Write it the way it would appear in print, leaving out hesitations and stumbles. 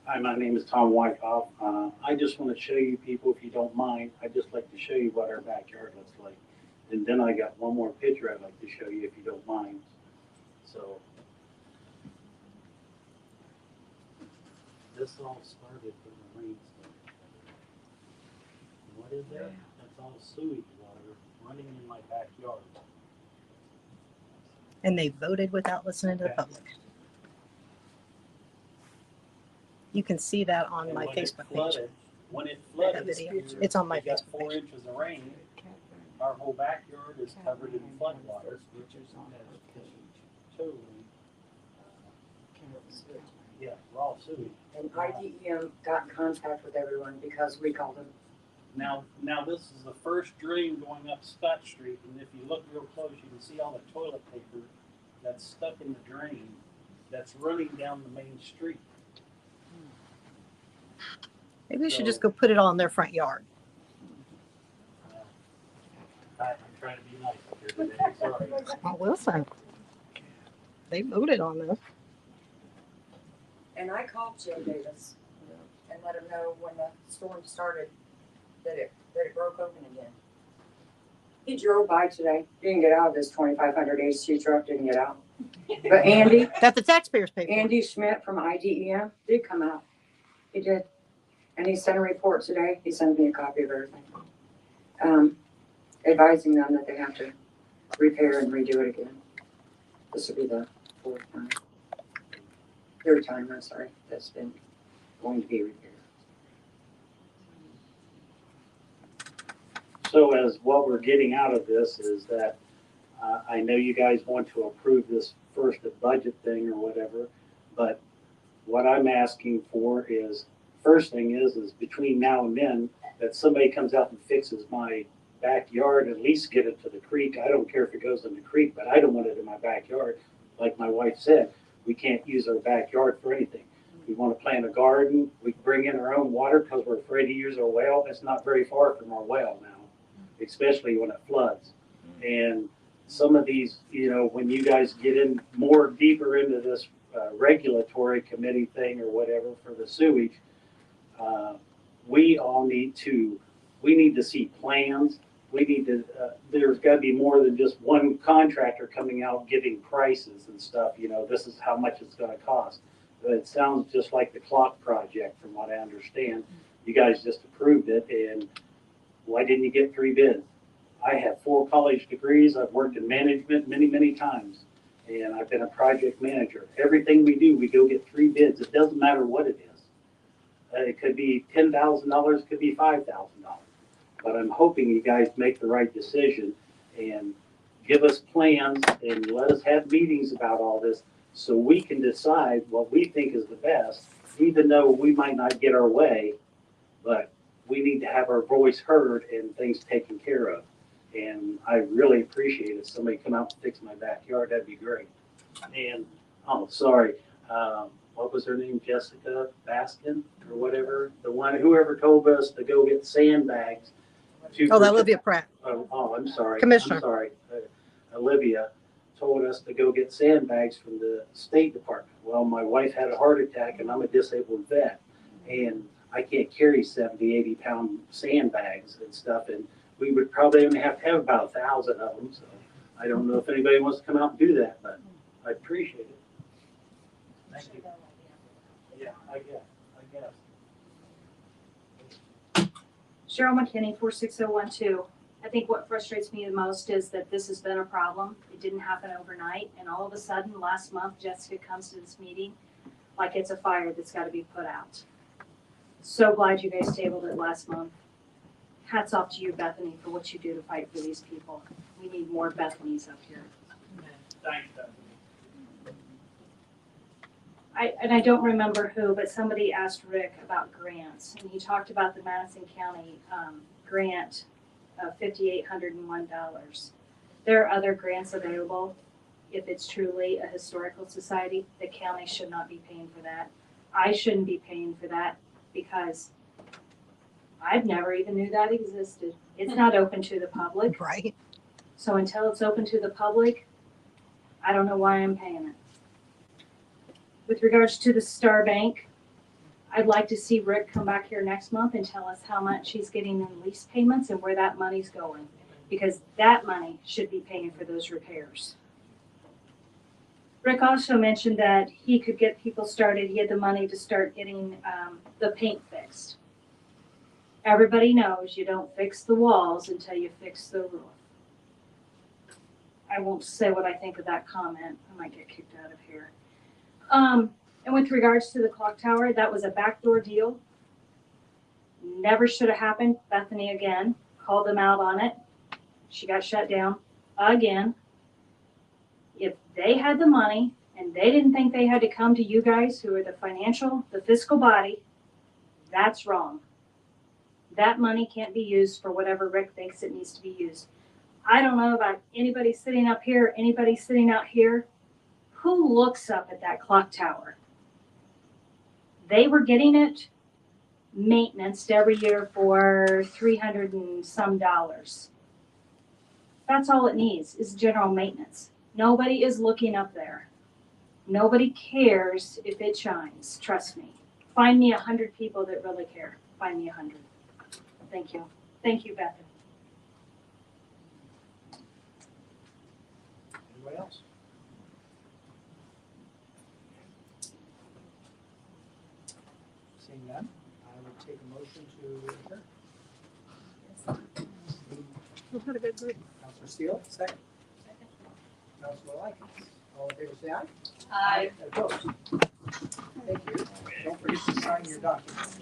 Hi, my name is Tom Wyckoff. I just want to show you people, if you don't mind, I'd just like to show you what our backyard looks like. And then I got one more picture I'd like to show you, if you don't mind. So this all started from the rain stuff. What is that? That's all sewage water running in my backyard. And they voted without listening to the public. You can see that on And my when Facebook it flooded, page. When it flooded, video. It's on my we got Facebook 4 page. inches of rain. Our whole backyard is covered in flood water. Totally. Yeah, raw sewage. And IDEM got in contact with everyone because we called them. Now this is the first drain going up Scott Street, and if you look real close, you can see all the toilet paper that's stuck in the drain that's running down the main street. Maybe we should just go put it all in their front yard. I'm trying to be nice up here today, sorry. Oh, Wilson. They voted on this. And I called Jim Davis and let him know when the storm started that it broke open again. He drove by today, didn't get out of his 2,500 HT truck, didn't get out. But Andy, That the taxpayers pay for. Andy Schmidt from IDEM did come out. He did. And he sent a report today. He sent me a copy of everything. Advising them that they have to repair and redo it again. This will be the third time, I'm sorry, that's been going to be repaired. So as what we're getting out of this is that I know you guys want to approve this first budget thing or whatever, but what I'm asking for is, first thing is between now and then, that somebody comes out and fixes my backyard, at least get it to the creek. I don't care if it goes in the creek, but I don't want it in my backyard. Like my wife said, we can't use our backyard for anything. We want to plant a garden. We bring in our own water because we're afraid to use our well. It's not very far from our well now, especially when it floods. And some of these, when you guys get in more deeper into this regulatory committee thing or whatever for the sewage, we need to see plans. We need to, there's got to be more than just one contractor coming out giving prices and stuff. This is how much it's going to cost. But it sounds just like the clock project from what I understand. You guys just approved it, and why didn't you get 3 bids? I have 4 college degrees. I've worked in management many, many times, and I've been a project manager. Everything we do, we go get 3 bids. It doesn't matter what it is. It could be $10,000, it could be $5,000. But I'm hoping you guys make the right decision and give us plans and let us have meetings about all this so we can decide what we think is the best, even though we might not get our way, but we need to have our voice heard and things taken care of. And I really appreciate it. Somebody come out and fix my backyard, that'd be great. And, what was her name? Jessica Bastin or whatever? The one, whoever told us to go get sandbags. Olivia Pratt. I'm sorry. Commissioner. I'm sorry. Olivia told us to go get sandbags from the State Department. Well, my wife had a heart attack and I'm a disabled vet. And I can't carry 70, 80 pound sandbags and stuff. And we would probably only have to have about 1,000 of them. So I don't know if anybody wants to come out and do that, but I appreciate it. Thank you. Yeah, I guess. Cheryl McKinney, 46012. I think what frustrates me the most is that this has been a problem. It didn't happen overnight, and all of a sudden, last month, Jessica comes to this meeting like it's a fire that's got to be put out. So glad you guys tabled it last month. Hats off to you, Bethany, for what you do to fight for these people. We need more Bethanys up here. Thanks, Bethany. I don't remember who, but somebody asked Rick about grants, and he talked about the Madison County grant of $5,801. There are other grants available. If it's truly a historical society, the county should not be paying for that. I shouldn't be paying for that because I've never even knew that existed. It's not open to the public. Right. So until it's open to the public, I don't know why I'm paying it. With regards to the Star Bank, I'd like to see Rick come back here next month and tell us how much he's getting in lease payments and where that money's going. Because that money should be paying for those repairs. Rick also mentioned that he could get people started, he had the money to start getting the paint fixed. Everybody knows you don't fix the walls until you fix the roof. I won't say what I think of that comment, I might get kicked out of here. And with regards to the clock tower, that was a backdoor deal. Never should have happened. Bethany again called them out on it. She got shut down again. If they had the money and they didn't think they had to come to you guys who are the fiscal body, that's wrong. That money can't be used for whatever Rick thinks it needs to be used. I don't know about anybody sitting up here, anybody sitting out here, who looks up at that clock tower. They were getting it maintenanced every year for $300 and some. That's all it needs is general maintenance. Nobody is looking up there. Nobody cares if it shines, trust me. Find me 100 people that really care. Find me 100. Thank you. Thank you, Bethany. Anybody else? Seeing none, I would take a motion to adjourn. We've had a good group. Counselor Steele, second. Counselor Likens. All in favor, say aye. Aye. Opposed? Thank you. Don't forget to sign your documents.